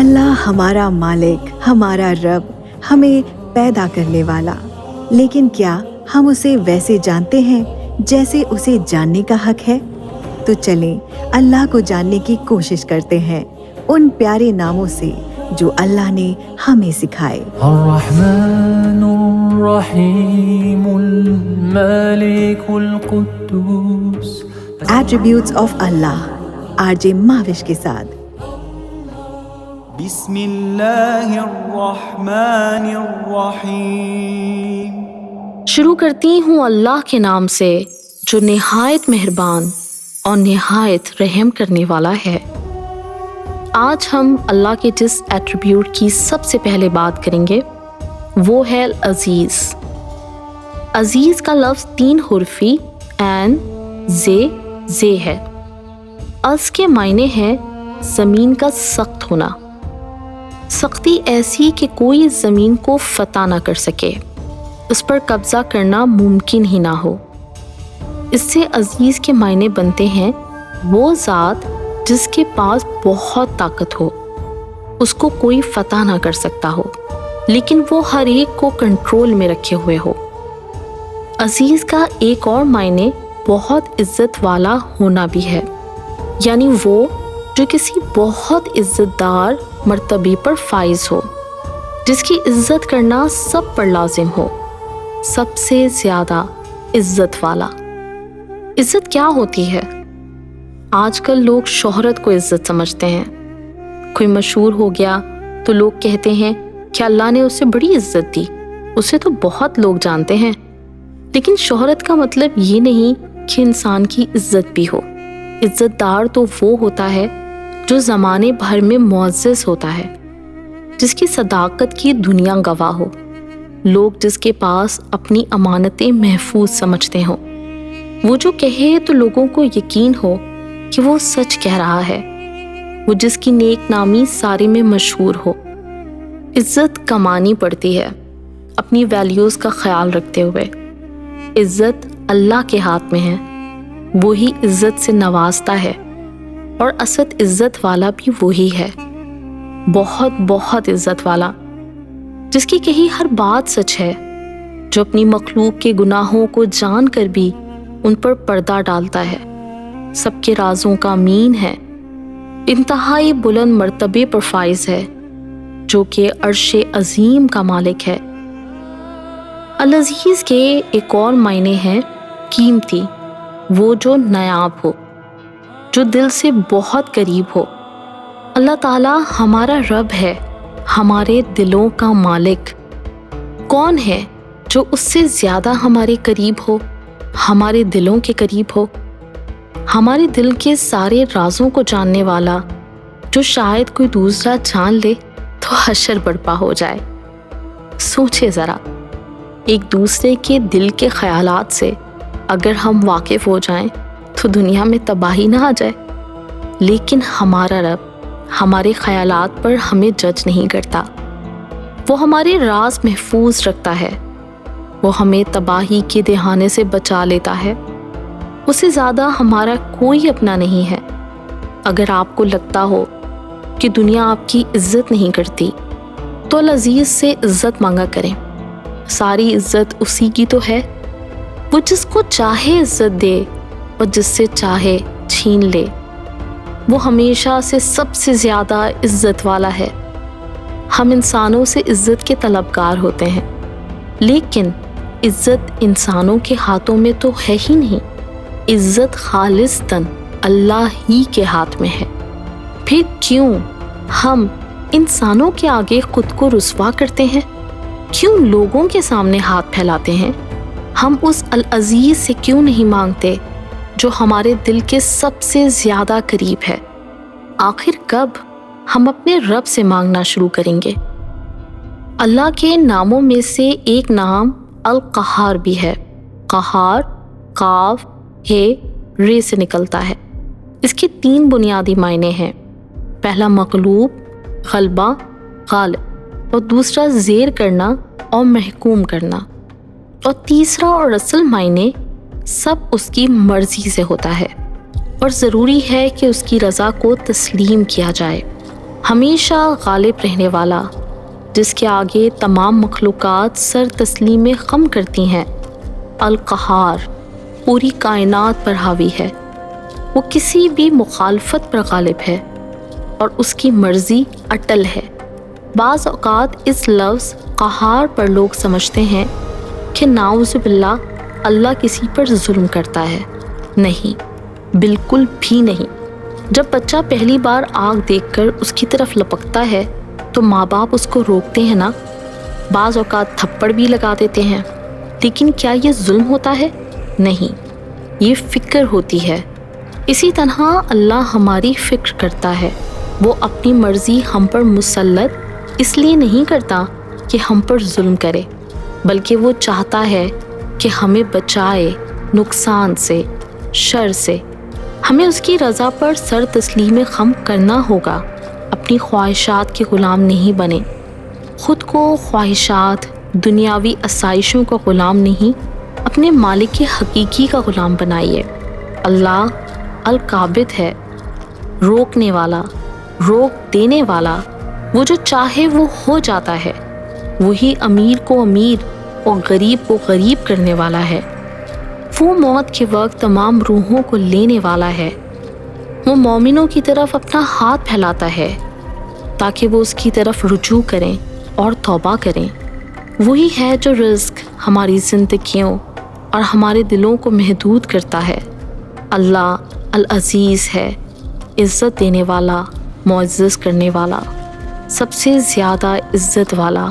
اللہ ہمارا مالک، ہمارا رب، ہمیں پیدا کرنے والا، لیکن کیا ہم اسے ویسے جانتے ہیں جیسے اسے جاننے کا حق ہے؟ تو چلیں اللہ کو جاننے کی کوشش کرتے ہیں ان پیارے ناموں سے جو اللہ نے ہمیں سکھائے۔ الرحمن الرحیم المالک القدوس۔ ایٹریبیوٹس آف اللہ، RJ ماوش کے ساتھ۔ بسم اللہ الرحمن الرحیم۔ شروع کرتی ہوں اللہ کے نام سے جو نہایت مہربان اور نہایت رحم کرنے والا ہے۔ آج ہم اللہ کے جس ایٹریبیوٹ کی سب سے پہلے بات کریں گے وہ ہے عزیز۔ عزیز کا لفظ 3 حرفی زے ہے۔ از کے معنی ہے زمین کا سخت ہونا، سختی ایسی کہ کوئی زمین کو فتح نہ کر سکے، اس پر قبضہ کرنا ممکن ہی نہ ہو۔ اس سے عزیز کے معنی بنتے ہیں وہ ذات جس کے پاس بہت طاقت ہو، اس کو کوئی فتح نہ کر سکتا ہو، لیکن وہ ہر ایک کو کنٹرول میں رکھے ہوئے ہو۔ عزیز کا ایک اور معنی بہت عزت والا ہونا بھی ہے، یعنی وہ جو کسی بہت عزت دار مرتبے پر فائز ہو، جس کی عزت کرنا سب پر لازم ہو، سب سے زیادہ عزت والا۔ عزت کیا ہوتی ہے؟ آج کل لوگ شہرت کو عزت سمجھتے ہیں۔ کوئی مشہور ہو گیا تو لوگ کہتے ہیں کہ اللہ نے اسے بڑی عزت دی، اسے تو بہت لوگ جانتے ہیں۔ لیکن شہرت کا مطلب یہ نہیں کہ انسان کی عزت بھی ہو۔ عزت دار تو وہ ہوتا ہے جو زمانے بھر میں معزز ہوتا ہے، جس کی صداقت کی دنیا گواہ ہو، لوگ جس کے پاس اپنی امانتیں محفوظ سمجھتے ہوں، وہ جو کہے تو لوگوں کو یقین ہو کہ وہ سچ کہہ رہا ہے، وہ جس کی نیک نامی سارے میں مشہور ہو۔ عزت کمانی پڑتی ہے اپنی ویلیوز کا خیال رکھتے ہوئے۔ عزت اللہ کے ہاتھ میں ہے، وہی عزت سے نوازتا ہے، اور اصل عزت والا بھی وہی ہے، بہت بہت عزت والا، جس کی کہی ہر بات سچ ہے، جو اپنی مخلوق کے گناہوں کو جان کر بھی ان پر پردہ ڈالتا ہے، سب کے رازوں کا امین ہے، انتہائی بلند مرتبے پر فائز ہے، جو کہ عرش عظیم کا مالک ہے۔ العزیز کے ایک اور معنی ہے قیمتی، وہ جو نایاب ہو، جو دل سے بہت قریب ہو۔ اللہ تعالیٰ ہمارا رب ہے، ہمارے دلوں کا مالک۔ کون ہے جو اس سے زیادہ ہمارے قریب ہو، ہمارے دلوں کے قریب ہو، ہمارے دل کے سارے رازوں کو جاننے والا، جو شاید کوئی دوسرا جان لے تو حشر برپا ہو جائے۔ سوچے ذرا، ایک دوسرے کے دل کے خیالات سے اگر ہم واقف ہو جائیں تو دنیا میں تباہی نہ آ جائے، لیکن ہمارا رب ہمارے خیالات پر ہمیں جج نہیں کرتا، وہ ہمارے راز محفوظ رکھتا ہے، وہ ہمیں تباہی کے دہانے سے بچا لیتا ہے۔ اسے زیادہ ہمارا کوئی اپنا نہیں ہے۔ اگر آپ کو لگتا ہو کہ دنیا آپ کی عزت نہیں کرتی تو العزیز سے عزت مانگا کریں، ساری عزت اسی کی تو ہے، وہ جس کو چاہے عزت دے اور جس سے چاہے چھین لے، وہ ہمیشہ سے سب سے زیادہ عزت والا ہے۔ ہم انسانوں سے عزت کے طلبگار ہوتے ہیں، لیکن عزت انسانوں کے ہاتھوں میں تو ہے ہی نہیں، عزت خالصتاً اللہ ہی کے ہاتھ میں ہے۔ پھر کیوں ہم انسانوں کے آگے خود کو رسوا کرتے ہیں؟ کیوں لوگوں کے سامنے ہاتھ پھیلاتے ہیں؟ ہم اس العزیز سے کیوں نہیں مانگتے جو ہمارے دل کے سب سے زیادہ قریب ہے؟ آخر کب ہم اپنے رب سے مانگنا شروع کریں گے؟ اللہ کے ناموں میں سے ایک نام القہار بھی ہے۔ قہار قاف ہے رے سے نکلتا ہے۔ اس کے 3 بنیادی معنی ہیں۔ پہلا مغلوب، غلبہ، غالب، اور دوسرا زیر کرنا اور محکوم کرنا، اور تیسرا اور اصل معنی سب اس کی مرضی سے ہوتا ہے، اور ضروری ہے کہ اس کی رضا کو تسلیم کیا جائے۔ ہمیشہ غالب رہنے والا، جس کے آگے تمام مخلوقات سر تسلیم خم کرتی ہیں، القہار، پوری کائنات پر حاوی ہے، وہ کسی بھی مخالفت پر غالب ہے اور اس کی مرضی اٹل ہے۔ بعض اوقات اس لفظ قہار پر لوگ سمجھتے ہیں کہ نعوذ باللہ اللہ کسی پر ظلم کرتا ہے۔ نہیں، بالکل بھی نہیں۔ جب بچہ پہلی بار آگ دیکھ کر اس کی طرف لپکتا ہے تو ماں باپ اس کو روکتے ہیں نا، بعض اوقات تھپڑ بھی لگا دیتے ہیں، لیکن کیا یہ ظلم ہوتا ہے؟ نہیں، یہ فکر ہوتی ہے۔ اسی طرح اللہ ہماری فکر کرتا ہے۔ وہ اپنی مرضی ہم پر مسلط اس لیے نہیں کرتا کہ ہم پر ظلم کرے، بلکہ وہ چاہتا ہے کہ ہمیں بچائے نقصان سے، شر سے۔ ہمیں اس کی رضا پر سر تسلیم خم کرنا ہوگا، اپنی خواہشات کے غلام نہیں بنے۔ خود کو خواہشات، دنیاوی آسائشوں کا غلام نہیں، اپنے مالک حقیقی کا غلام بنائیے۔ اللہ القابض ہے، روکنے والا، روک دینے والا، وہ جو چاہے وہ ہو جاتا ہے۔ وہی امیر کو امیر اور غریب کو غریب کرنے والا ہے۔ وہ موت کے وقت تمام روحوں کو لینے والا ہے۔ وہ مومنوں کی طرف اپنا ہاتھ پھیلاتا ہے تاکہ وہ اس کی طرف رجوع کریں اور توبہ کریں۔ وہی ہے جو رزق، ہماری زندگیوں اور ہمارے دلوں کو محدود کرتا ہے۔ اللہ العزیز ہے، عزت دینے والا، معزز کرنے والا، سب سے زیادہ عزت والا۔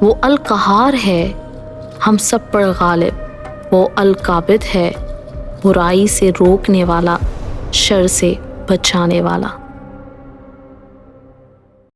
وہ القہار ہے، ہم سب پر غالب۔ وہ القابض ہے، برائی سے روکنے والا، شر سے بچانے والا۔